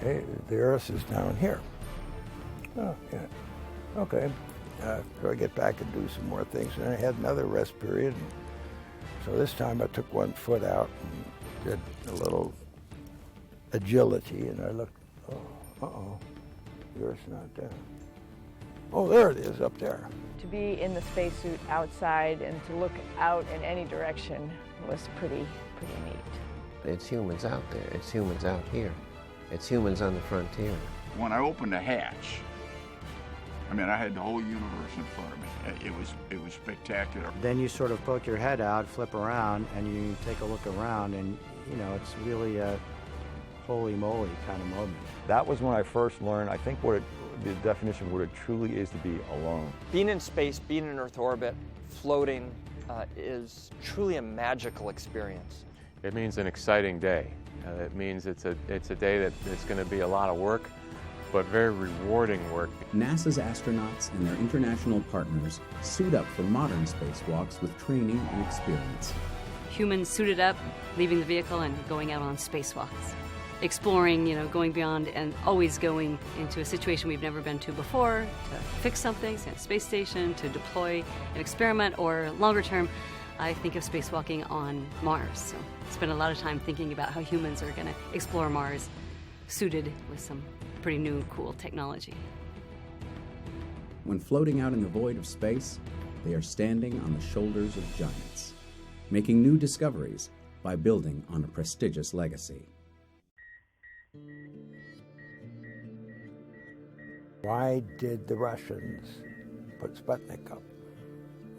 Hey, the Earth is down here. Oh, yeah. Okay. So I get back and do some more things. And I had another rest period. So this time I took one foot out and did a little agility. And I looked, uh-oh, the Earth's not there. Oh, there it is up there. To be in the spacesuit outside and to look out in any direction was pretty neat. It's humans out there. It's humans out here. It's humans on the frontier. When I opened the hatch, I mean, I had the whole universe in front of me. It was spectacular. Then you sort of poke your head out, flip around, and you take a look around, and you know, it's really a holy moly kind of moment. That was when I first learned, I think, the definition of what it truly is to be alone. Being in space, being in Earth orbit, floating is truly a magical experience. It means an exciting day. It means it's a day that it's going to be a lot of work, but very rewarding work. NASA's astronauts and their international partners suit up for modern spacewalks with training and experience. Humans suited up, leaving the vehicle and going out on spacewalks. Exploring, you know, going beyond and always going into a situation we've never been to before, to fix something, say a space station, to deploy an experiment, or longer term, I think of spacewalking on Mars. So spend a lot of time thinking about how humans are going to explore Mars, suited with some pretty new, cool technology. When floating out in the void of space, they are standing on the shoulders of giants, making new discoveries by building on a prestigious legacy. Why did the Russians put Sputnik up?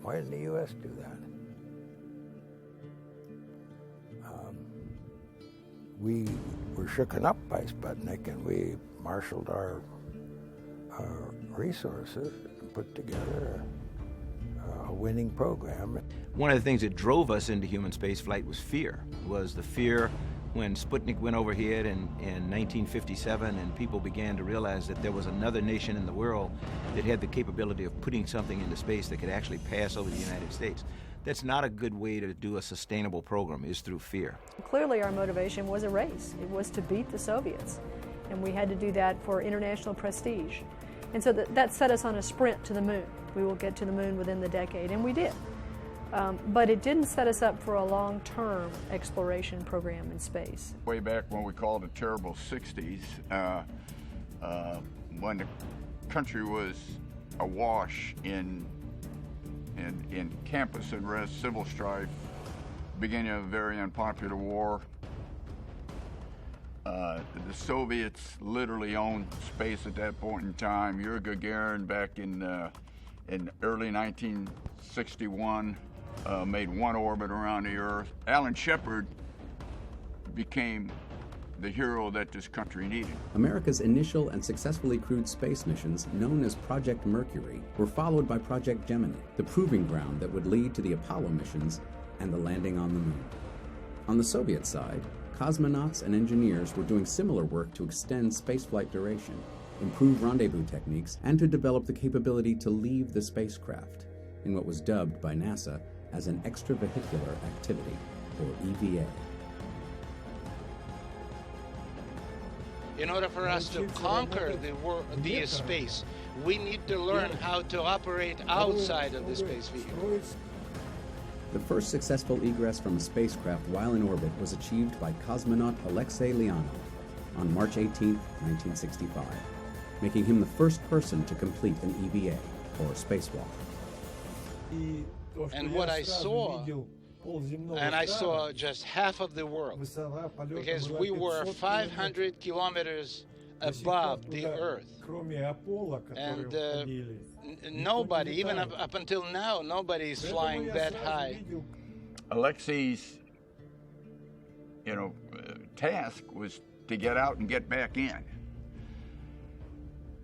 Why didn't the U.S. do that? We were shooken up by Sputnik, and we marshaled our resources and put together a winning program. One of the things that drove us into human spaceflight was fear. Was the fear when Sputnik went overhead in 1957, and people began to realize that there was another nation in the world that had the capability of putting something into space that could actually pass over the United States. That's not a good way to do a sustainable program, is through fear. Clearly our motivation was a race. It was to beat the Soviets, and we had to do that for international prestige. And so that set us on a sprint to the moon. We will get to the moon within the decade, and we did. But it didn't set us up for a long-term exploration program in space. Way back when we called it terrible 60s, when the country was awash in campus unrest, civil strife, beginning of a very unpopular war. The Soviets literally owned space at that point in time. Yuri Gagarin back in early 1961 made one orbit around the Earth. Alan Shepard became the hero that this country needed. America's initial and successfully crewed space missions, known as Project Mercury, were followed by Project Gemini, the proving ground that would lead to the Apollo missions and the landing on the moon. On the Soviet side, cosmonauts and engineers were doing similar work to extend spaceflight duration, improve rendezvous techniques, and to develop the capability to leave the spacecraft, in what was dubbed by NASA as an extravehicular activity, or EVA. In order for us to conquer the space, we need to learn how to operate outside of the space vehicle. The first successful egress from a spacecraft while in orbit was achieved by cosmonaut Alexei Leonov on March 18, 1965, making him the first person to complete an EVA, or spacewalk. And what I saw, and I saw just half of the world, because we were 500 kilometers above the Earth. And nobody, even up until now, nobody is flying that high. Alexei's, task was to get out and get back in.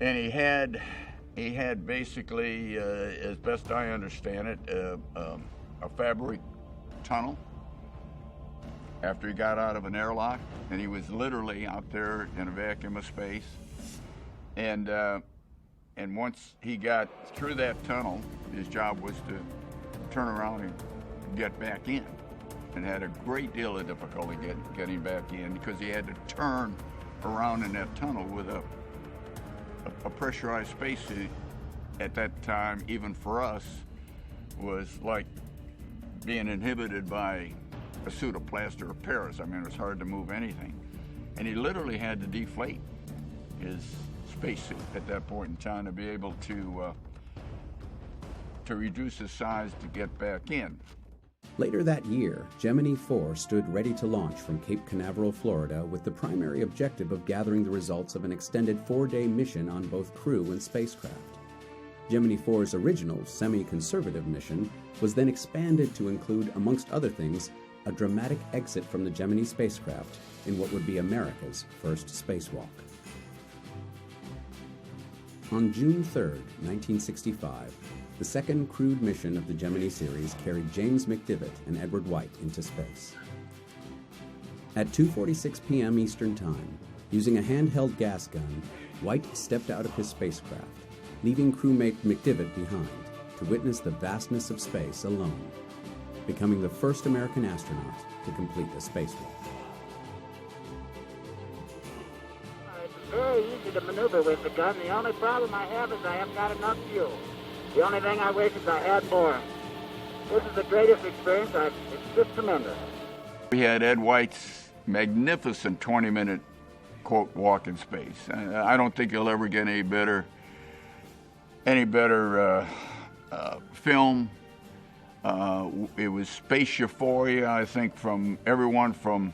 And he had basically, as best I understand it, a fabric tunnel after he got out of an airlock, and he was literally out there in a vacuum of space. And once he got through that tunnel, his job was to turn around and get back in, and had a great deal of difficulty getting back in because he had to turn around in that tunnel with a pressurized spacesuit at that time, even for us, was like being inhibited by a suit of plaster of Paris. I mean, it was hard to move anything. And he literally had to deflate his spacesuit at that point in time to be able to reduce his size to get back in. Later that year, Gemini 4 stood ready to launch from Cape Canaveral, Florida, with the primary objective of gathering the results of an extended 4-day mission on both crew and spacecraft. Gemini 4's original semi-conservative mission was then expanded to include, amongst other things, a dramatic exit from the Gemini spacecraft in what would be America's first spacewalk. On June 3, 1965, the second crewed mission of the Gemini series carried James McDivitt and Edward White into space. At 2:46 p.m. Eastern Time, using a handheld gas gun, White stepped out of his spacecraft, leaving crewmate McDivitt behind to witness the vastness of space alone, becoming the first American astronaut to complete a spacewalk. It's very easy to maneuver with the gun. The only problem I have is I haven't got enough fuel. The only thing I wish is I had more. This is the greatest experience. It's just tremendous. We had Ed White's magnificent 20-minute, quote, walk in space. I don't think you'll ever get any better film. It was space euphoria, I think, from everyone from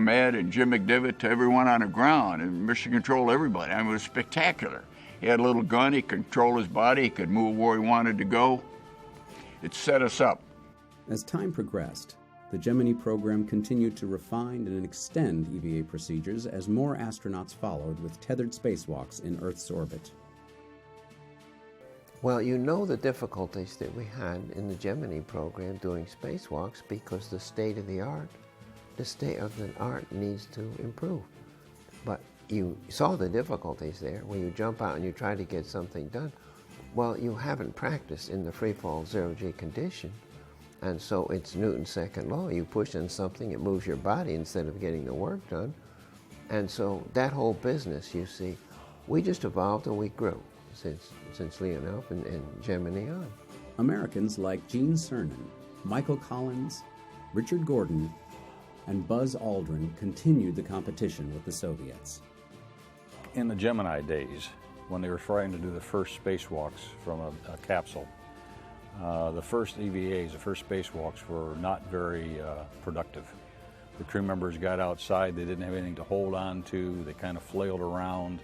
Ed and Jim McDivitt to everyone on the ground, and mission control everybody. I mean, it was spectacular. He had a little gun, he could control his body, he could move where he wanted to go. It set us up. As time progressed, the Gemini program continued to refine and extend EVA procedures as more astronauts followed with tethered spacewalks in Earth's orbit. Well, you know the difficulties that we had in the Gemini program doing spacewalks because the state of the art needs to improve. But you saw the difficulties there when you jump out and you try to get something done. Well, you haven't practiced in the free-fall zero-G condition, and so it's Newton's second law. You push in something, it moves your body instead of getting the work done. And so that whole business, you see, we just evolved and we grew since Leonov and Gemini on. Americans like Gene Cernan, Michael Collins, Richard Gordon, and Buzz Aldrin continued the competition with the Soviets. In the Gemini days, when they were trying to do the first spacewalks from a capsule, the first EVAs, the first spacewalks, were not very productive. The crew members got outside, they didn't have anything to hold on to, they kind of flailed around,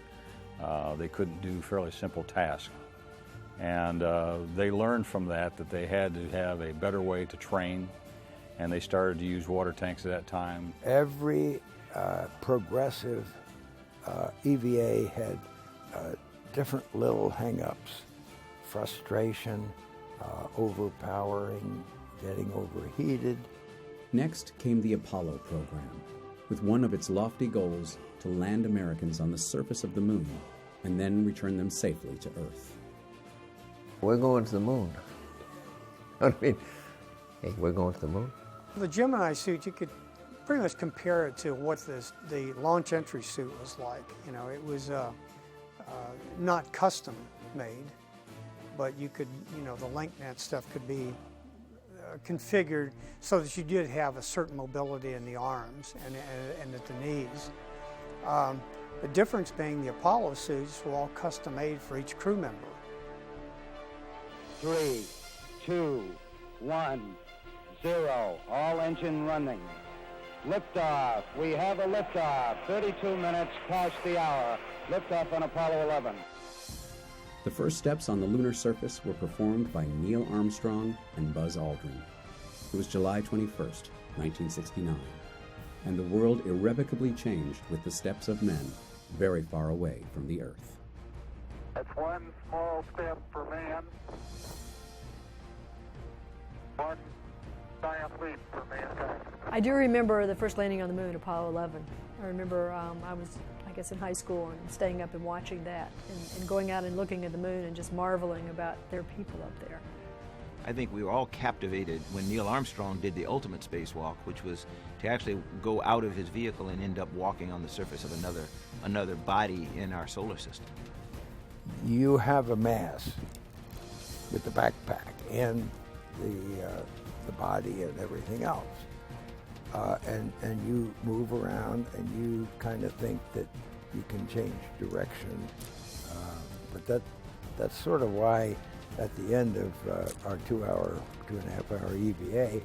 they couldn't do fairly simple tasks. And they learned from that they had to have a better way to train, and they started to use water tanks at that time. Every progressive EVA had different little hang-ups: frustration, overpowering, getting overheated. Next came the Apollo program, with one of its lofty goals to land Americans on the surface of the moon and then return them safely to Earth. We're going to the moon. I mean, hey, we're going to the moon. The Gemini suit, you could pretty much compare it to what the launch entry suit was like. You know, it was not custom made, but you could, you know, the link net stuff could be configured so that you did have a certain mobility in the arms and at the knees. The difference being the Apollo suits were all custom made for each crew member. 3, 2, 1, 0. All engine running. Liftoff. We have a liftoff. 32 minutes past the hour. Liftoff on Apollo 11. The first steps on the lunar surface were performed by Neil Armstrong and Buzz Aldrin. It was July 21st, 1969, and the world irrevocably changed with the steps of men very far away from the Earth. That's one small step for man, one giant leap for mankind. I do remember the first landing on the moon, Apollo 11. I remember I was, I guess, in high school and staying up and watching that and going out and looking at the moon and just marveling about their people up there. I think we were all captivated when Neil Armstrong did the ultimate spacewalk, which was to actually go out of his vehicle and end up walking on the surface of another body in our solar system. You have a mass with the backpack and the body and everything else. And you move around and you kind of think that you can change direction. But that's sort of why at the end of our 2.5 hour EVA,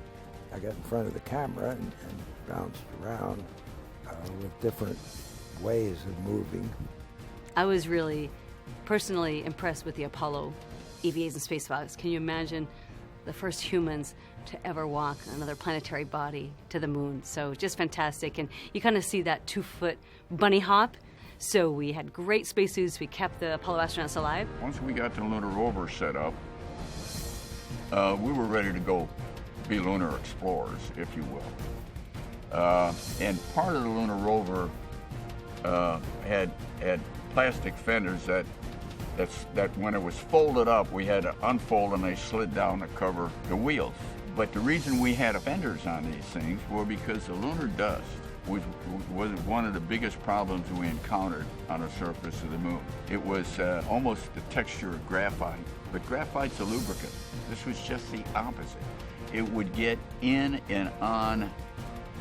I got in front of the camera and bounced around with different ways of moving. I was really personally impressed with the Apollo EVAs and spacewalks. Can you imagine the first humans to ever walk another planetary body to the moon? So just fantastic. And you kind of see that 2-foot bunny hop. So we had great spacesuits. We kept the Apollo astronauts alive. Once we got the lunar rover set up, we were ready to go be lunar explorers, if you will. And part of the lunar rover had plastic fenders that when it was folded up, we had to unfold and they slid down to cover the wheels. But the reason we had fenders on these things were because the lunar dust was one of the biggest problems we encountered on the surface of the moon. It was almost the texture of graphite, but graphite's a lubricant. This was just the opposite. It would get in and on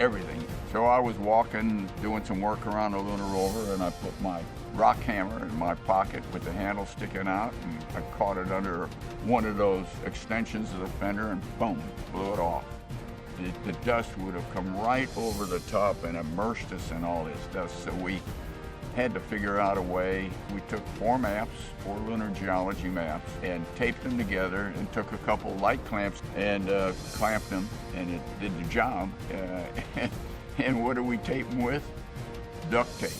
everything. So I was walking, doing some work around the lunar rover, and I put my rock hammer in my pocket with the handle sticking out, and I caught it under one of those extensions of the fender, and boom, blew it off. The dust would have come right over the top and immersed us in all this dust, so we had to figure out a way. We took 4 lunar geology maps, and taped them together, and took a couple light clamps and clamped them, and it did the job. And what do we tape them with? Duct tape.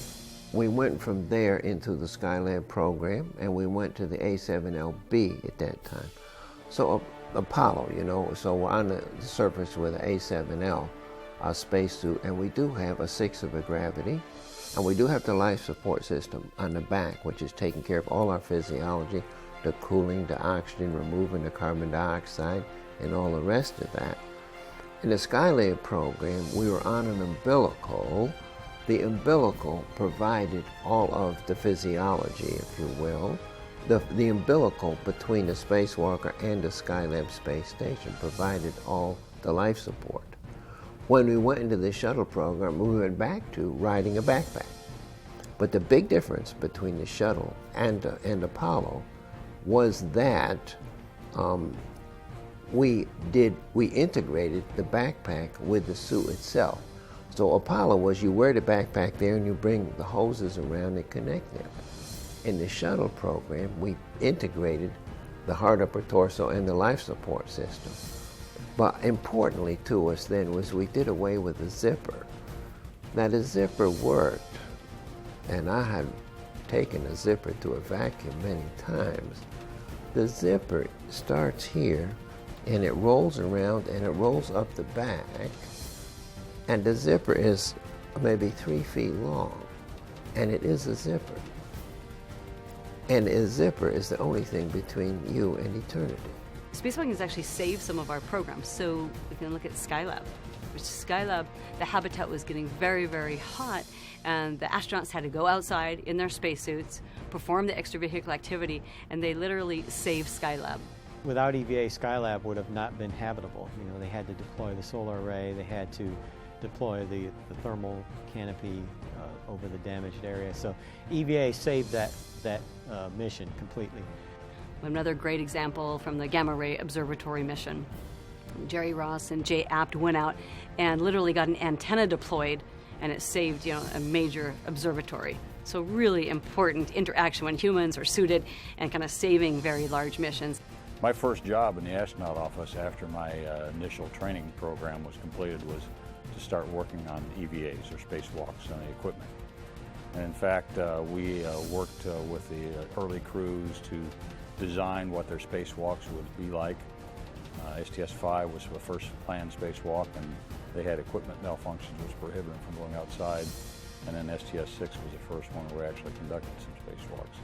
We went from there into the Skylab program, and we went to the A7LB at that time. So Apollo, so we're on the surface with an A7L spacesuit, and we do have a 6 of a gravity, and we do have the life support system on the back, which is taking care of all our physiology, the cooling, the oxygen, removing the carbon dioxide, and all the rest of that. In the Skylab program, we were on an umbilical. The umbilical provided all of the physiology, if you will. The umbilical between the spacewalker and the Skylab space station provided all the life support. When we went into the shuttle program, we went back to riding a backpack. But the big difference between the shuttle and Apollo was that we integrated the backpack with the suit itself. So Apollo was you wear the backpack there and you bring the hoses around and connect them. In the shuttle program, we integrated the hard upper torso and the life support system. But importantly to us then was we did away with the zipper. Now the zipper worked, and I had taken a zipper to a vacuum many times. The zipper starts here, and it rolls around and it rolls up the back, and the zipper is maybe 3 feet long, and it is a zipper. And a zipper is the only thing between you and eternity. Spacewalking has actually saved some of our programs. So we can look at Skylab, which Skylab, the habitat was getting very, very hot, and the astronauts had to go outside in their spacesuits, perform the extravehicular activity, and they literally saved Skylab. Without EVA, Skylab would have not been habitable. They had to deploy the solar array, they had to deploy the thermal canopy over the damaged area. So EVA saved that mission completely. Another great example from the Gamma Ray Observatory mission. Jerry Ross and Jay Apt went out and literally got an antenna deployed, and it saved a major observatory. So really important interaction when humans are suited and kind of saving very large missions. My first job in the astronaut office after my initial training program was completed was to start working on EVAs, or spacewalks, on the equipment. And in fact, we worked with the early crews to design what their spacewalks would be like. STS-5 was the first planned spacewalk, and they had equipment malfunctions which prohibited them from going outside. And then STS-6 was the first one where we actually conducted some spacewalks.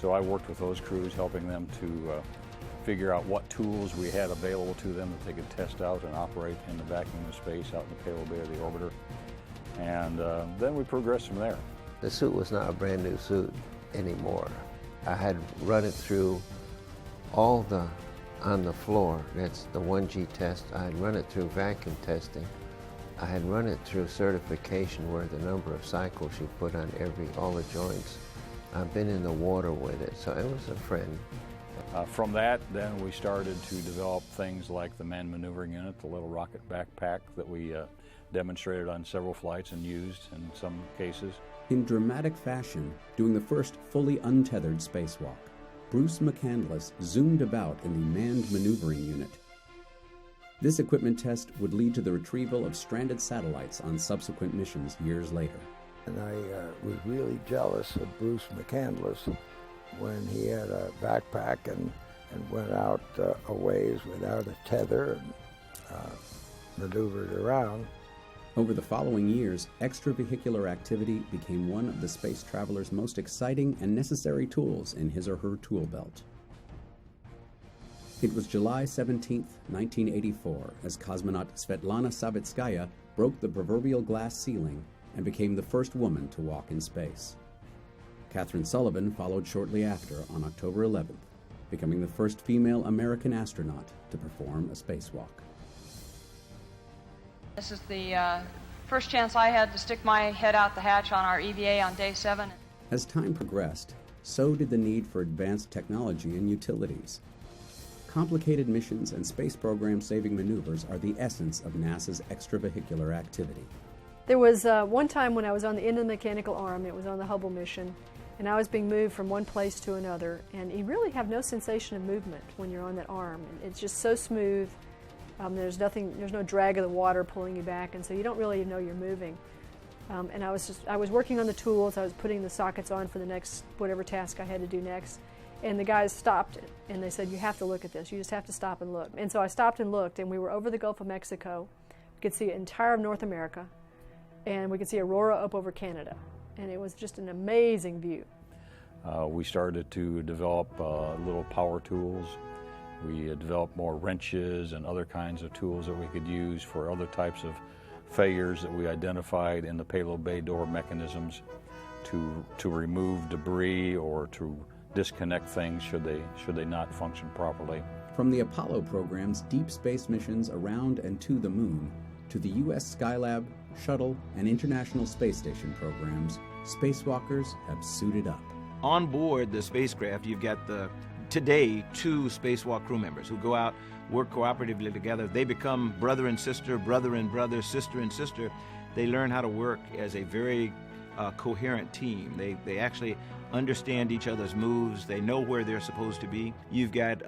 So I worked with those crews, helping them to figure out what tools we had available to them that they could test out and operate in the vacuum of space out in the payload bay of the orbiter. And then we progressed from there. The suit was not a brand new suit anymore. I had run it through all on the floor. That's the 1G test. I had run it through vacuum testing. I had run it through certification where the number of cycles you put on all the joints. I've been in the water with it, so it was a friend. From that, then we started to develop things like the manned maneuvering unit, the little rocket backpack that we demonstrated on several flights and used in some cases. In dramatic fashion, doing the first fully untethered spacewalk, Bruce McCandless zoomed about in the manned maneuvering unit. This equipment test would lead to the retrieval of stranded satellites on subsequent missions years later. And I was really jealous of Bruce McCandless when he had a backpack and went out a ways without a tether and maneuvered around. Over the following years, extravehicular activity became one of the space traveler's most exciting and necessary tools in his or her tool belt. It was July 17, 1984, as cosmonaut Svetlana Savitskaya broke the proverbial glass ceiling and became the first woman to walk in space. Catherine Sullivan followed shortly after on October 11th, becoming the first female American astronaut to perform a spacewalk. This is the first chance I had to stick my head out the hatch on our EVA on day 7. As time progressed, so did the need for advanced technology and utilities. Complicated missions and space program-saving maneuvers are the essence of NASA's extravehicular activity. There was one time when I was on the end of the mechanical arm, it was on the Hubble mission, and I was being moved from one place to another, and you really have no sensation of movement when you're on that arm. It's just so smooth. There's no drag of the water pulling you back, and so you don't really know you're moving. And I was working on the tools. I was putting the sockets on for the next whatever task I had to do next. And the guys stopped it, and they said, "You have to look at this. You just have to stop and look." And so I stopped and looked, and we were over the Gulf of Mexico. We could see entire North America, and we could see Aurora up over Canada. And it was just an amazing view. We started to develop little power tools. We developed more wrenches and other kinds of tools that we could use for other types of failures that we identified in the payload bay door mechanisms to remove debris or to disconnect things should they not function properly. From the Apollo program's deep space missions around and to the moon, to the U.S. Skylab, Shuttle, and International Space Station programs, spacewalkers have suited up. On board the spacecraft, you've got today 2 spacewalk crew members who go out, work cooperatively together. They become brother and sister, brother and brother, sister and sister. They learn how to work as a very coherent team. They actually understand each other's moves. They know where they're supposed to be. You've got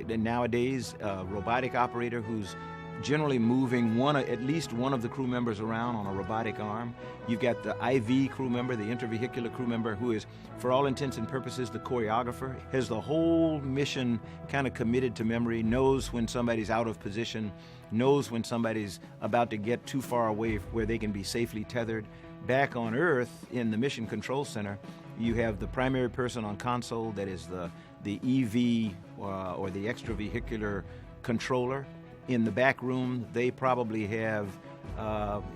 nowadays a robotic operator who's generally moving at least one of the crew members around on a robotic arm. You've got the IV crew member, the intervehicular crew member, who is, for all intents and purposes, the choreographer, has the whole mission kind of committed to memory, knows when somebody's out of position, knows when somebody's about to get too far away where they can be safely tethered. Back on Earth, in the Mission Control Center, you have the primary person on console, that is the EV or the extravehicular controller. In the back room, they probably have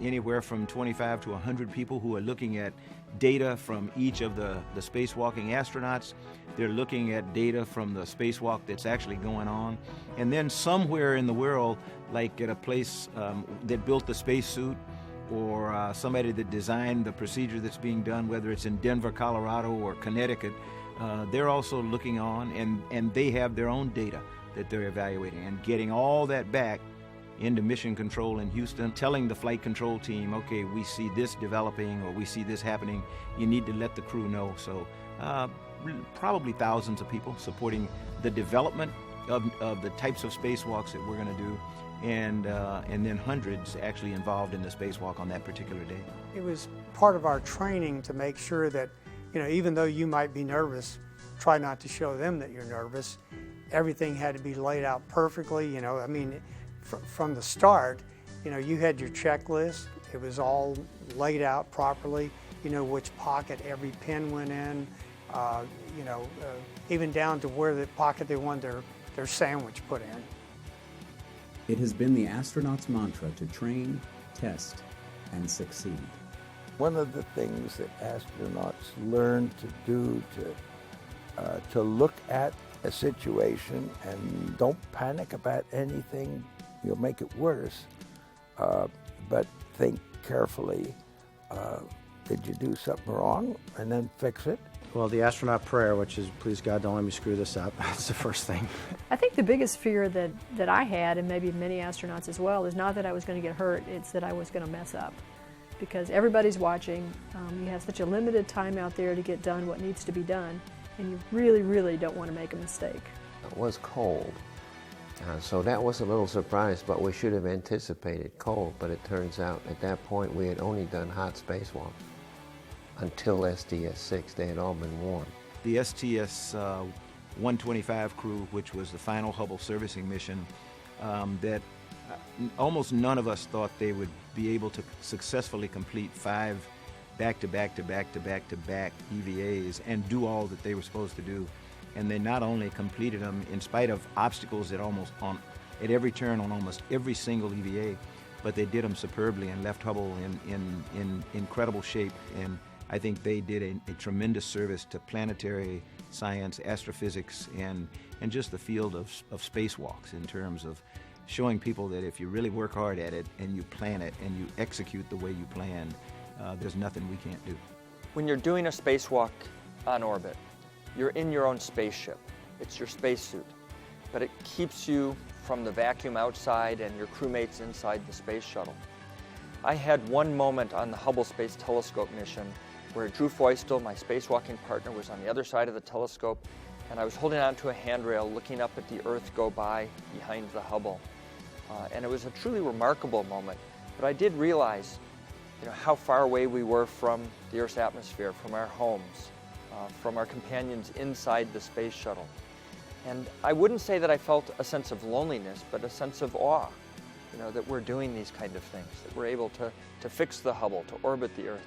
anywhere from 25 to 100 people who are looking at data from each of the spacewalking astronauts. They're looking at data from the spacewalk that's actually going on. And then somewhere in the world, like at a place that built the spacesuit, or somebody that designed the procedure that's being done, whether it's in Denver, Colorado, or Connecticut, they're also looking on, and they have their own data that they're evaluating, and getting all that back into mission control in Houston, telling the flight control team, okay, we see this developing, or we see this happening, you need to let the crew know. So probably thousands of people supporting the development of the types of spacewalks that we're going to do, and then hundreds actually involved in the spacewalk on that particular day. It was part of our training to make sure that, even though you might be nervous, try not to show them that you're nervous. Everything had to be laid out perfectly, from the start, you had your checklist. It was all laid out properly, which pocket every pin went in, even down to where the pocket they wanted their their sandwich put in. It has been the astronauts' mantra to train, test, and succeed. One of the things that astronauts learn to do to look at a situation and don't panic about anything, you'll make it worse, but think carefully, did you do something wrong, and then fix it. Well, the astronaut prayer, which is, please God, don't let me screw this up, that's the first thing. I think the biggest fear that I had, and maybe many astronauts as well, is not that I was going to get hurt, it's that I was going to mess up. Because everybody's watching, you have such a limited time out there to get done what needs to be done, and you really, really don't want to make a mistake. It was cold, so that was a little surprise, but we should have anticipated cold, but it turns out at that point we had only done hot spacewalks. Until STS-6, they had all been warm. The STS-125 crew, which was the final Hubble servicing mission, that almost none of us thought they would be able to successfully complete 5 back-to-back-to-back-to-back-to-back EVAs and do all that they were supposed to do. And they not only completed them in spite of obstacles at every turn on almost every single EVA, but they did them superbly and left Hubble in incredible shape. And I think they did a tremendous service to planetary science, astrophysics, and just the field of spacewalks in terms of showing people that if you really work hard at it and you plan it and you execute the way you planned, there's nothing we can't do. When you're doing a spacewalk on orbit, you're in your own spaceship. It's your spacesuit, but it keeps you from the vacuum outside and your crewmates inside the space shuttle. I had one moment on the Hubble Space Telescope mission where Drew Feustel, my spacewalking partner, was on the other side of the telescope, and I was holding onto a handrail looking up at the Earth go by behind the Hubble. And it was a truly remarkable moment, but I did realize how far away we were from the Earth's atmosphere, from our homes, from our companions inside the space shuttle. And I wouldn't say that I felt a sense of loneliness, but a sense of awe, that we're doing these kind of things, that we're able to fix the Hubble, to orbit the Earth.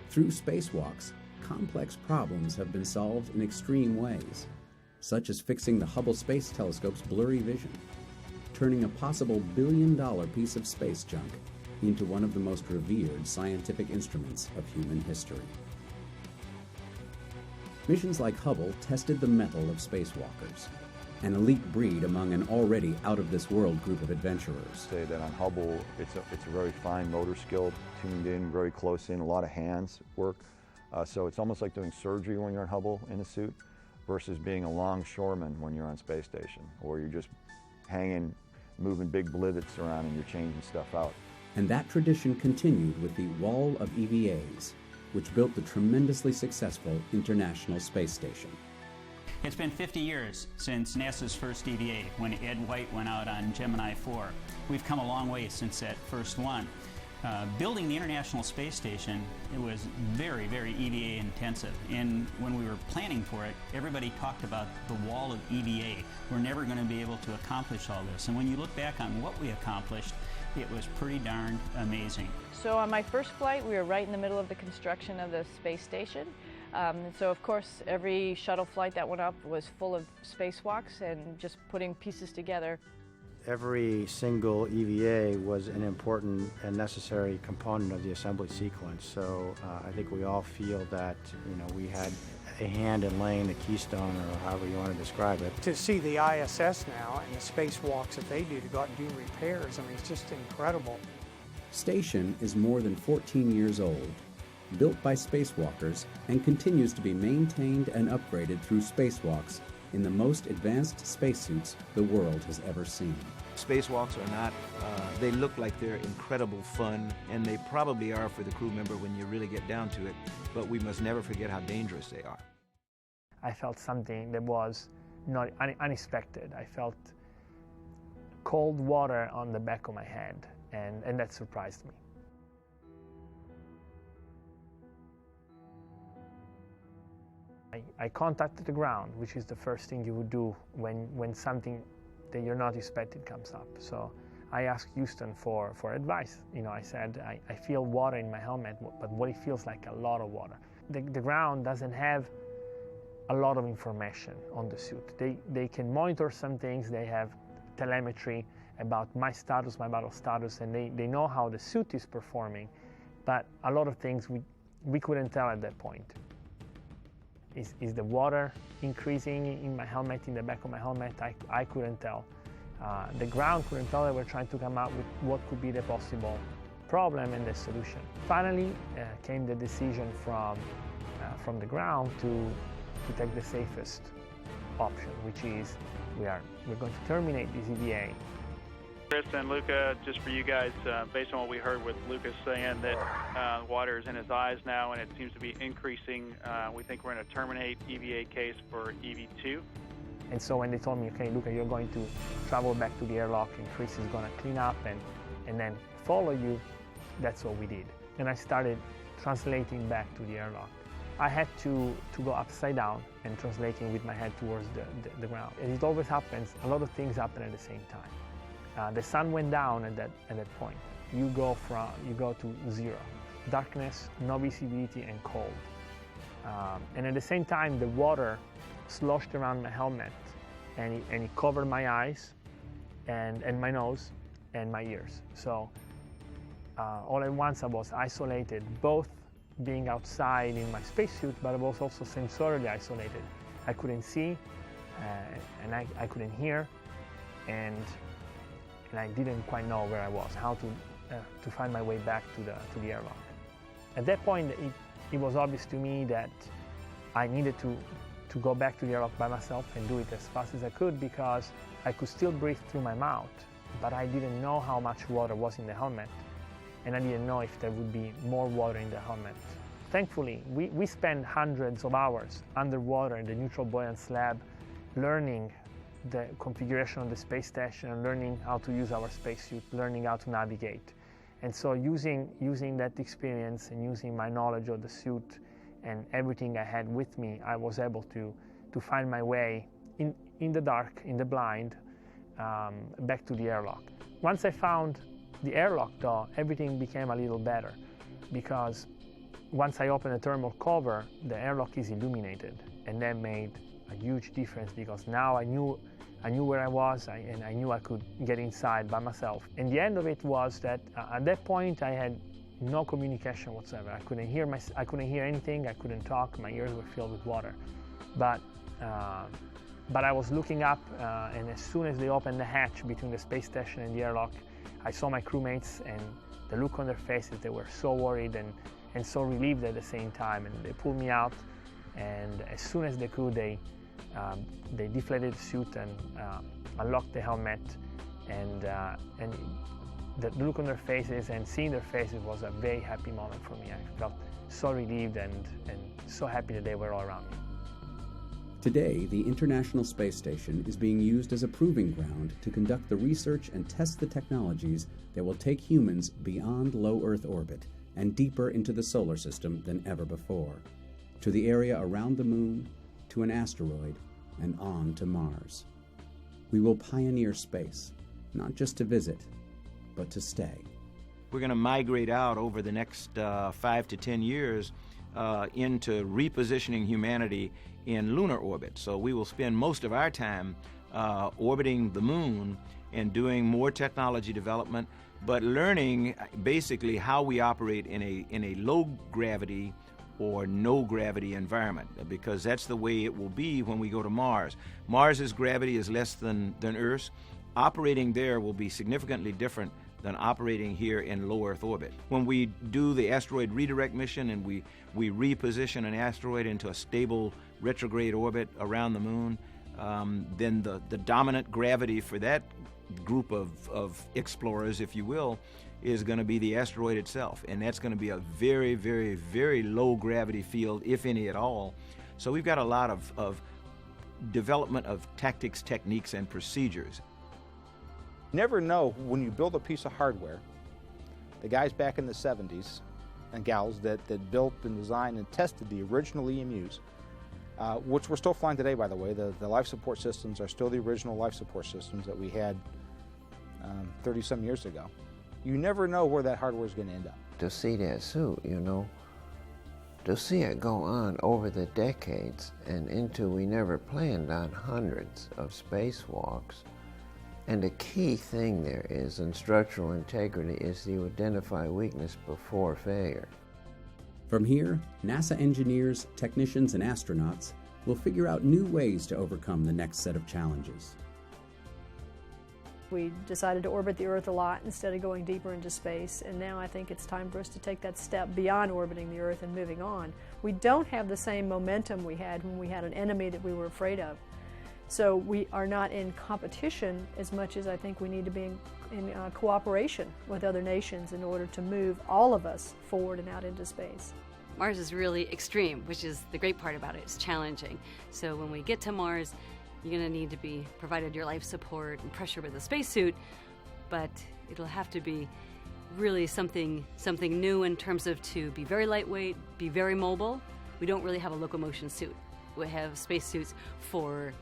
Through spacewalks, complex problems have been solved in extreme ways, such as fixing the Hubble Space Telescope's blurry vision, turning a possible billion-dollar piece of space junk into one of the most revered scientific instruments of human history. Missions like Hubble tested the mettle of spacewalkers, an elite breed among an already out-of-this-world group of adventurers. Say that on Hubble, it's a very fine motor skill, tuned in, very close in, a lot of hands work. So it's almost like doing surgery when you're on Hubble in a suit versus being a longshoreman when you're on space station, or you're just hanging, moving big blivets around and you're changing stuff out. And that tradition continued with the Wall of EVAs, which built the tremendously successful International Space Station. It's been 50 years since NASA's first EVA, when Ed White went out on Gemini 4. We've come a long way since that first one. Building the International Space Station, it was very, very EVA intensive. And when we were planning for it, everybody talked about the wall of EVA. We're never going to be able to accomplish all this. And when you look back on what we accomplished, it was pretty darn amazing. So on my first flight, we were right in the middle of the construction of the space station. So of course, every shuttle flight that went up was full of spacewalks and just putting pieces together. Every single EVA was an important and necessary component of the assembly sequence. So I think we all feel that we had a hand in laying the keystone, or however you want to describe it. To see the ISS now and the spacewalks that they do to go out and do repairs, I mean, it's just incredible. Station is more than 14 years old, built by spacewalkers, and continues to be maintained and upgraded through spacewalks in the most advanced spacesuits the world has ever seen. Spacewalks are not, they look like they're incredible fun, and they probably are for the crew member when you really get down to it, but we must never forget how dangerous they are. I felt something that was not unexpected. I felt cold water on the back of my head, and that surprised me. I contacted the ground, which is the first thing you would do when something that you're not expecting comes up. So I asked Houston for advice. I said, I feel water in my helmet, but what it feels like a lot of water. The ground doesn't have a lot of information on the suit. They can monitor some things, they have telemetry about my status, my vital status, and they know how the suit is performing, but a lot of things we couldn't tell at that point. Is the water increasing in my helmet, in the back of my helmet? I couldn't tell. The ground couldn't tell. They were trying to come up with what could be the possible problem and the solution. Finally came the decision from the ground to take the safest option, which is we're going to terminate this EVA. Chris and Luca, just for you guys, based on what we heard with Lucas saying that water is in his eyes now and it seems to be increasing, we think we're going to terminate EVA case for EV2. And so when they told me, okay, Luca, you're going to travel back to the airlock and Chris is going to clean up and then follow you, that's what we did. And I started translating back to the airlock. I had to go upside down and translating with my head towards the ground. And it always happens, a lot of things happen at the same time. The sun went down at that point. You go to zero. Darkness, no visibility, and cold. And at the same time, the water sloshed around my helmet and it covered my eyes and my nose and my ears. So all at once I was isolated, both being outside in my spacesuit, but I was also sensorily isolated. I couldn't see and I couldn't hear, and I didn't quite know where I was, how to find my way back to the airlock. At that point, it was obvious to me that I needed to go back to the airlock by myself and do it as fast as I could, because I could still breathe through my mouth, but I didn't know how much water was in the helmet, and I didn't know if there would be more water in the helmet. Thankfully, we spent hundreds of hours underwater in the neutral buoyance lab learning the configuration of the space station, learning how to use our spacesuit, learning how to navigate. And so using that experience and using my knowledge of the suit and everything I had with me, I was able to find my way in the dark, in the blind, back to the airlock. Once I found the airlock though, everything became a little better, because once I opened the thermal cover, the airlock is illuminated, and that made a huge difference, because now I knew where I was, and I knew I could get inside by myself. And the end of it was that at that point I had no communication whatsoever. I couldn't hear anything. I couldn't talk. My ears were filled with water. But I was looking up, and as soon as they opened the hatch between the space station and the airlock, I saw my crewmates, and the look on their faces, they were so worried and so relieved at the same time. And they pulled me out, and as soon as they could, they deflated the suit and unlocked the helmet, and the look on their faces and seeing their faces was a very happy moment for me. I felt so relieved and so happy that they were all around me. Today, the International Space Station is being used as a proving ground to conduct the research and test the technologies that will take humans beyond low Earth orbit and deeper into the solar system than ever before, to the area around the Moon, to an asteroid, and on to Mars. We will pioneer space, not just to visit, but to stay. We're going to migrate out over the next 5 to 10 years into repositioning humanity in lunar orbit. So we will spend most of our time orbiting the Moon and doing more technology development, but learning basically how we operate in a low gravity or no gravity environment, because that's the way it will be when we go to Mars. Mars's gravity is less than Earth's. Operating there will be significantly different than operating here in low Earth orbit. When we do the asteroid redirect mission and we reposition an asteroid into a stable retrograde orbit around the Moon, then the dominant gravity for that group of explorers, if you will, is going to be the asteroid itself, and that's going to be a very, very, very low gravity field, if any at all. So we've got a lot of development of tactics, techniques, and procedures. Never know when you build a piece of hardware. The guys back in the 70s, and gals, that built and designed and tested the original EMUs, which we're still flying today, by the way. The life support systems are still the original life support systems that we had 30-some years ago. You never know where that hardware is going to end up. To see that suit, you know, to see it go on over the decades and into we never planned on hundreds of spacewalks. And the key thing there is in structural integrity is to identify weakness before failure. From here, NASA engineers, technicians, and astronauts will figure out new ways to overcome the next set of challenges. We decided to orbit the Earth a lot instead of going deeper into space, and now I think it's time for us to take that step beyond orbiting the Earth and moving on. We don't have the same momentum we had when we had an enemy that we were afraid of. So we are not in competition as much as I think we need to be in cooperation with other nations in order to move all of us forward and out into space. Mars is really extreme, which is the great part about it. It's challenging. So when we get to Mars, you're going to need to be provided your life support and pressure with a spacesuit, but it'll have to be really something new in terms of to be very lightweight, be very mobile. We don't really have a locomotion suit. We have spacesuits for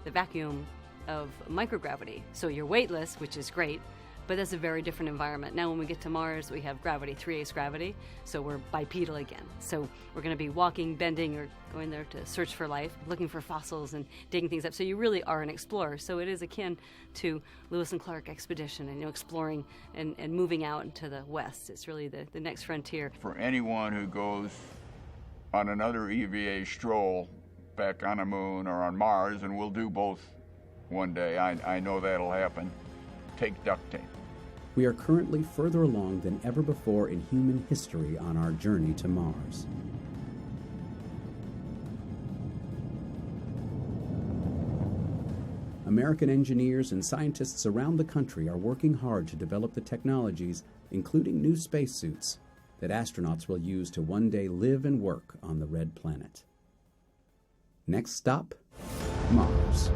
the vacuum of microgravity. So you're weightless, which is great, but that's a very different environment. Now when we get to Mars, we have gravity, 3/8 gravity, so we're bipedal again. So we're going to be walking, bending, or going there to search for life, looking for fossils and digging things up. So you really are an explorer. So it is akin to Lewis and Clark expedition and exploring and moving out into the west. It's really the next frontier. For anyone who goes on another EVA stroll back on the moon or on Mars, and we'll do both one day, I know that'll happen, take duct tape. We are currently further along than ever before in human history on our journey to Mars. American engineers and scientists around the country are working hard to develop the technologies, including new spacesuits, that astronauts will use to one day live and work on the Red Planet. Next stop, Mars.